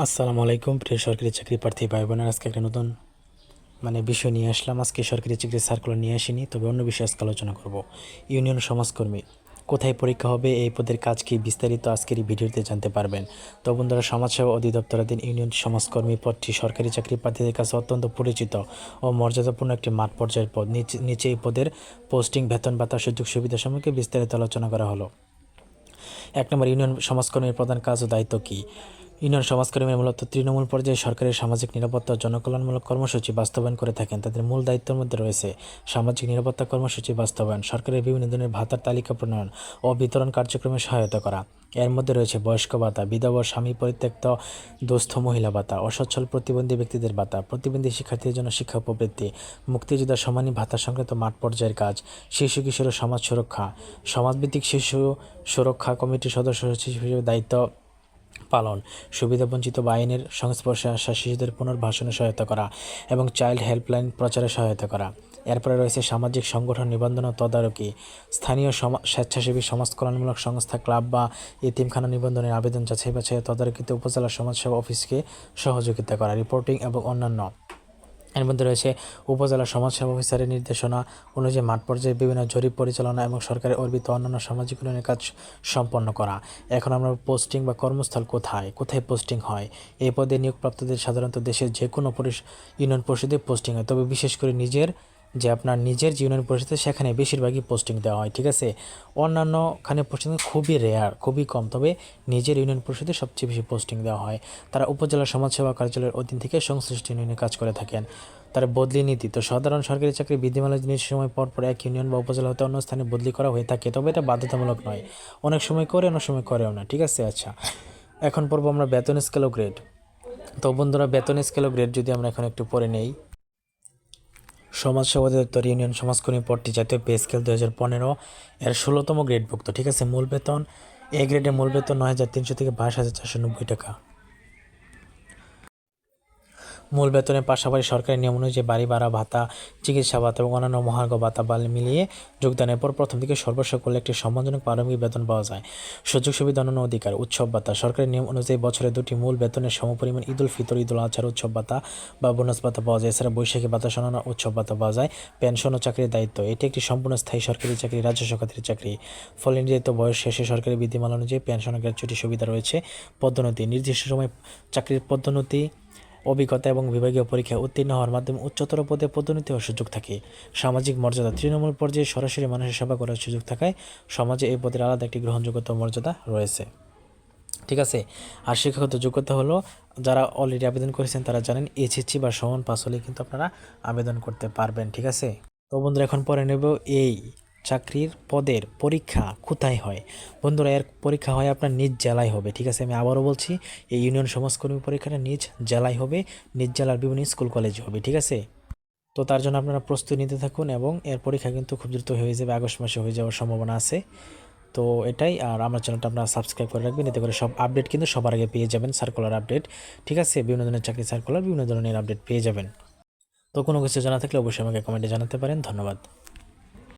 আসসালামু আলাইকুম প্রিয় সরকারি চাকরি প্রার্থী ভাই বোনেরা, আজকে একটা নতুন বিষয় নিয়ে আসলাম। আজকে সরকারি চাকরির সার্কুলার নিয়ে আসিনি, তবে অন্য বিষয়ে আজকে আলোচনা করব। ইউনিয়ন সমাজকর্মী কোথায় পরীক্ষা হবে, এই পদের কাজ কি, বিস্তারিত আজকের এই ভিডিওতে জানতে পারবেন। তো বন্ধুরা, সমাজসেবা অধিদপ্তরাধীন ইউনিয়ন সমাজকর্মী পদটি সরকারি চাকরি প্রার্থীদের কাছে অত্যন্ত পরিচিত ও মর্যাদাপূর্ণ একটি মাঠ পর্যায়ের পদ। নিচে এই পদের পোস্টিং, বেতন ভাতা, সুযোগ সুবিধা সম্পর্কে বিস্তারিত আলোচনা করা হলো। 1 নম্বর, ইউনিয়ন সমাজকর্মীর প্রধান কাজ ও দায়িত্ব কী? ইউনিয়ন সমাজকর্মীরা মূলত তৃণমূল পর্যায়ে সরকারের সামাজিক নিরাপত্তা ও জনকল্যাণমূলক কর্মসূচি বাস্তবায়ন করে থাকেন। তাদের মূল দায়িত্বের মধ্যে রয়েছে সামাজিক নিরাপত্তা কর্মসূচি বাস্তবায়ন, সরকারের বিভিন্ন ধরনের ভাতার তালিকা প্রণয়ন ও বিতরণ কার্যক্রমে সহায়তা করা। এর মধ্যে রয়েছে বয়স্ক ভাতা, বিধবা, স্বামী পরিত্যক্ত, দুস্থ মহিলা ভাতা, অসচ্ছল প্রতিবন্ধী ব্যক্তিদের ভাতা, প্রতিবন্ধী শিক্ষার্থীদের জন্য শিক্ষা প্রবৃত্তি, মুক্তিযোদ্ধা সম্মানী ভাতা সংক্রান্ত মাঠ পর্যায়ের কাজ, শিশু কিশোর সমাজ সুরক্ষা, সমাজভিত্তিক শিশু সুরক্ষা কমিটির সদস্য হিসেবে দায়িত্ব পালন, সুবিধাবঞ্চিত বা আইনের সংস্পর্শে আসা শিশুদের পুনর্বাসনে সহায়তা করা এবং চাইল্ড হেল্পলাইন প্রচারে সহায়তা করা। এরপরে রয়েছে সামাজিক সংগঠন নিবন্ধন ও তদারকি, স্থানীয় স্বেচ্ছাসেবী সমাজ কল্যাণমূলক সংস্থা, ক্লাব বা এতিমখানা নিবন্ধনের আবেদন যাচাই বাছাই তদারকিতে উপজেলা সমাজসেবা অফিসকে সহযোগিতা করা, রিপোর্টিং এবং অন্যান্য। এর মধ্যে রয়েছে উপজেলা সমাজসেবা অফিসারের নির্দেশনা অনুযায়ী মাঠ পর্যায়ে বিভিন্ন জরিপ পরিচালনা এবং সরকারের অর্পিত অন্যান্য সামাজিক উন্নয়নের কাজ সম্পন্ন করা। এখন আমরা পোস্টিং বা কর্মস্থল কোথায় পোস্টিং হয়। এই পদে নিয়োগপ্রাপ্তদের সাধারণত দেশের যে কোনো ইউনিয়ন পরিষদে পোস্টিং হয়, তবে বিশেষ করে আপনার নিজের যে ইউনিয়ন পরিষদে সেখানে বেশিরভাগই পোস্টিং দেওয়া হয়। ঠিক আছে, অন্যান্যখানে পোস্টিং খুবই রেয়ার, খুবই কম, তবে নিজের ইউনিয়ন পরিষদে সবচেয়ে বেশি পোস্টিং দেওয়া হয়। তারা উপজেলা সমাজসেবা কার্যালয়ের অধীন থেকে সংশ্লিষ্ট ইউনিয়নে কাজ করে থাকেন। তার বদলি নীতি, তো সাধারণ সরকারি চাকরি বিধিমালায় নির্দিষ্ট সময় পর পর এক ইউনিয়ন বা উপজেলা হতে অন্য স্থানে বদলি করা হয়ে থাকে, তবে এটা বাধ্যতামূলক নয়। অনেক সময় করে, অনেক সময় করেও না। ঠিক আছে, আচ্ছা, এখন পড়বো আমরা বেতন স্কেল ও গ্রেড। তো বন্ধুরা, বেতন স্কেল ও গ্রেড যদি আমরা এখন একটু পড়ে নেই। সমাজসেবা অধিদপ্তর ইউনিয়ন সমাজকর্মী পদটি জাতীয় পে স্কেল 2015 এর 16তম গ্রেডভুক্ত। ঠিক আছে, মূল বেতন, এ গ্রেডে মূল বেতন 9,300 থেকে 22,490 টাকা। মূল বেতনের পাশাপাশি সরকারি নিয়ম অনুযায়ী বাড়ি ভাড়া ভাতা, চিকিৎসা ভাতা এবং অন্যান্য মহার্ঘ ভাতা মিলিয়ে যোগদানের পর প্রথম থেকে সর্বস্ব করলে একটি সম্মানজনক প্রারম্ভিক বেতন পাওয়া যায়। সুযোগ সুবিধা, অন্যান্য অধিকার, উৎসব ভাতা, সরকারি নিয়ম অনুযায়ী বছরে 2টি মূল বেতনের সমপরিমাণ ঈদ উল ফিতর, ঈদ উল আজহার উৎসব ভাতা বা বোনাস ভাতা পাওয়া যায়। এছাড়া বৈশাখী ভাতা, অন্যান্য উৎসব ভাতা পাওয়া যায়। পেনশন ও চাকরির দায়িত্ব, এটি একটি সম্পূর্ণ স্থায়ী সরকারি চাকরি, রাজস্ব খাতের চাকরি। ফলে নির্ধারিত বয়স শেষে সরকারি বিধিমালা অনুযায়ী পেনশন ও গ্র্যাচুইটি সুবিধা রয়েছে। পদোন্নতি, নির্দিষ্ট সময় চাকরির পদোন্নতি, অভিজ্ঞতা এবং বিভাগীয় পরীক্ষায় উত্তীর্ণ হওয়ার মাধ্যমে উচ্চতর পদে পদোন্নতি হওয়ার সুযোগ থাকে। সামাজিক মর্যাদা, তৃণমূল পর্যায়ে সরাসরি মানুষের সেবা করার সুযোগ থাকায় সমাজে এই পদের আলাদা একটি গ্রহণযোগ্যতা মর্যাদা রয়েছে। ঠিক আছে, আর শিক্ষাগত যোগ্যতা হলো, যারা অলরেডি আবেদন করেছেন তারা জানেন এইচএসসি বা সমান পাস হলে কিন্তু আপনারা আবেদন করতে পারবেন। ঠিক আছে, তো বন্ধুরা, এখন পরে নেব এই চাকরির পদের পরীক্ষা কোথায় হয়। বন্ধুরা, এর পরীক্ষা হয় আপনার নিজ জেলায় হবে। ঠিক আছে, আমি আবারও বলছি, এই ইউনিয়ন সমাজকর্মী পরীক্ষাটা নিজ জেলায় হবে, নিজ জেলার বিভিন্ন স্কুল কলেজে হবে। ঠিক আছে, তো তার জন্য আপনারা প্রস্তুতি নিতে থাকুন এবং এর পরীক্ষা কিন্তু খুব দ্রুত হয়ে যাবে, আগস্ট মাসে হয়ে যাওয়ার সম্ভাবনা আছে। তো এটাই, আর আমার চ্যানেলটা আপনারা সাবস্ক্রাইব করে রাখবেন, এতে করে সব আপডেট কিন্তু সবার আগে পেয়ে যাবেন, সার্কুলার আপডেট। ঠিক আছে, বিভিন্ন ধরনের চাকরি সার্কুলার, বিভিন্ন ধরনের আপডেট পেয়ে যাবেন। তো কোনো কিছু জানা থাকলে অবশ্যই আমাকে কমেন্টে জানাতে পারেন। ধন্যবাদ।